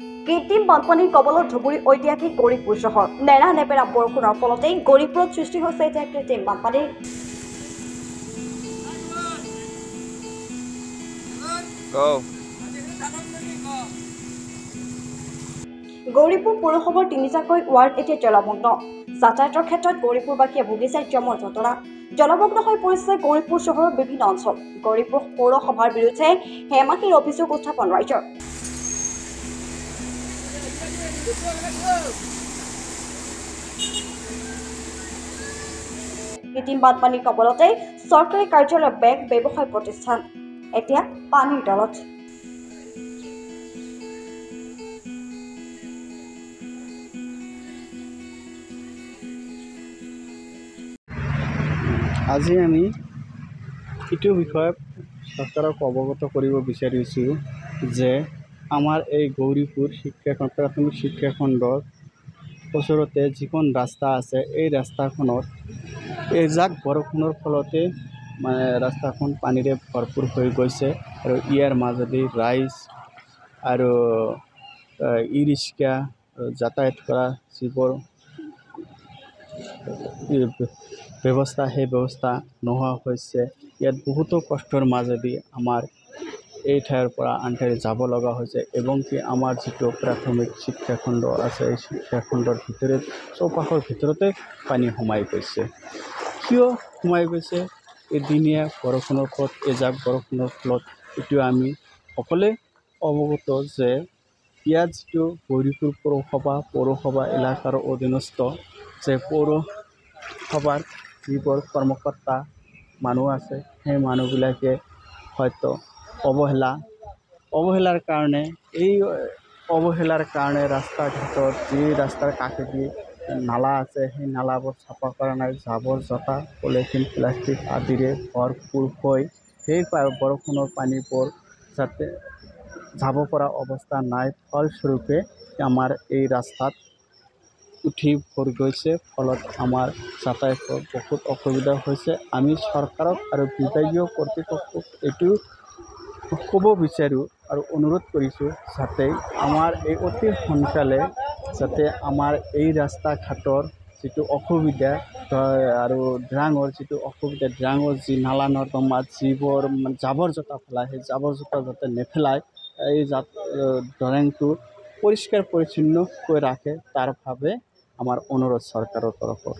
কৃত্ৰিম বানপানীৰ কবলত ধুবুৰী ঐতিহাসিক গৌৰীপুৰ চহৰ নেৰা নেপেৰা বৰষুণৰ ফলতেই গৌৰীপুৰত সৃষ্টি হৈছে এতিয়া কৃত্ৰিম বানপানীৰ। গৌৰীপুৰ পৌৰসভাৰ তিনিটাকৈ ৱাৰ্ড এতিয়া জলমগ্ন। যাতায়াতৰ ক্ষেত্ৰত গৌৰীপুৰবাসীয়ে ভুগিছে জমৰ যন্ত্ৰণা। জলমগ্ন হৈ পৰিছে গৌৰীপুৰ চহৰৰ বিভিন্ন অঞ্চল। গৌৰীপুৰ পৌৰসভাৰ বিৰুদ্ধে হেমাহিৰ অভিযোগ উত্থাপন ৰাইজৰ। কৃত্ৰিম বানপানীৰ কবলতে চৰকাৰী কাৰ্যালয়, বেংক, ব্যৱসায় প্ৰতিষ্ঠান এতিয়া পানীৰ তলত। আজি আমি এইটো বিষয়ত চৰকাৰক অৱগত কৰিব বিচাৰিছোঁ যে আমাৰ এই গৌৰীপুৰ প্ৰাথমিক শিক্ষাখণ্ডৰ ওচৰতে যিখন ৰাস্তা আছে, এই ৰাস্তাখনত এজাক বৰষুণৰ ফলতে ৰাস্তাখন পানীৰে ভৰপূৰ হৈ গৈছে আৰু ইয়াৰ মাজেদি ৰাইজ আৰু ই ৰিক্সা যাতায়াত কৰা যিবোৰ ব্যৱস্থা, সেই ব্যৱস্থা নোহোৱা হৈছে। ইয়াত বহুতো কষ্টৰ মাজেদি আমাৰ এই ঠাইৰ পৰা আন ঠাইলৈ যাব লগা হৈছে এবং কি আমাৰ যিটো প্ৰাথমিক শিক্ষাখণ্ড আছে, এই শিক্ষাখণ্ডৰ ভিতৰত চৌপাশৰ ভিতৰতে পানী সোমাই গৈছে। কিয় সোমাই গৈছে? এদিনীয়া বৰষুণৰ ফলত, এজাক বৰষুণৰ ফলত এইটো আমি সকলোৱে অৱগত যে ইয়াত যিটো গৌৰীপুৰ পৌৰসভা এলেকাৰ অধীনস্থ যে পৌৰসভাৰ যিবোৰ কৰ্মকৰ্তা মানুহ আছে, সেই মানুহবিলাকে হয়তো অৱহেলাৰ কাৰণে ৰাস্তা ঘাটৰ যি ৰাস্তাৰ কাষেদি নালা আছে, সেই নালাবোৰ চাফা কৰা নাই। জাবৰ জোঁথৰ, পলিথিন, প্লাষ্টিক আদিৰে ভৰপূৰ হৈ সেই বৰষুণৰ পানীবোৰ যাতে যাব পৰা অৱস্থা নাই, ফলস্বৰূপে আমাৰ এই ৰাস্তাত উঠি ভৰি গৈছে। ফলত আমাৰ যাতায়াতৰ বহুত অসুবিধা হৈছে। আমি চৰকাৰক আৰু বিভাগীয় কৰ্তৃপক্ষক এইটো ক'ব বিচাৰোঁ আৰু অনুৰোধ কৰিছোঁ যাতে আমাৰ এই অতি সোনকালে যাতে আমাৰ এই ৰাস্তা ঘাটৰ যিটো অসুবিধা আৰু ড্ৰাঙৰ যিটো অসুবিধা, ড্ৰাঙৰ যি নালা নৰ্দমাত যিবোৰ জাবৰ জোঁথৰ পেলায়, সেই জাবৰ জোঁথৰ যাতে নেপেলায়, এই ড্ৰেইনটো পৰিষ্কাৰ পৰিচ্ছন্নকৈ ৰাখে, তাৰ বাবে আমাৰ অনুৰোধ চৰকাৰৰ তৰফত।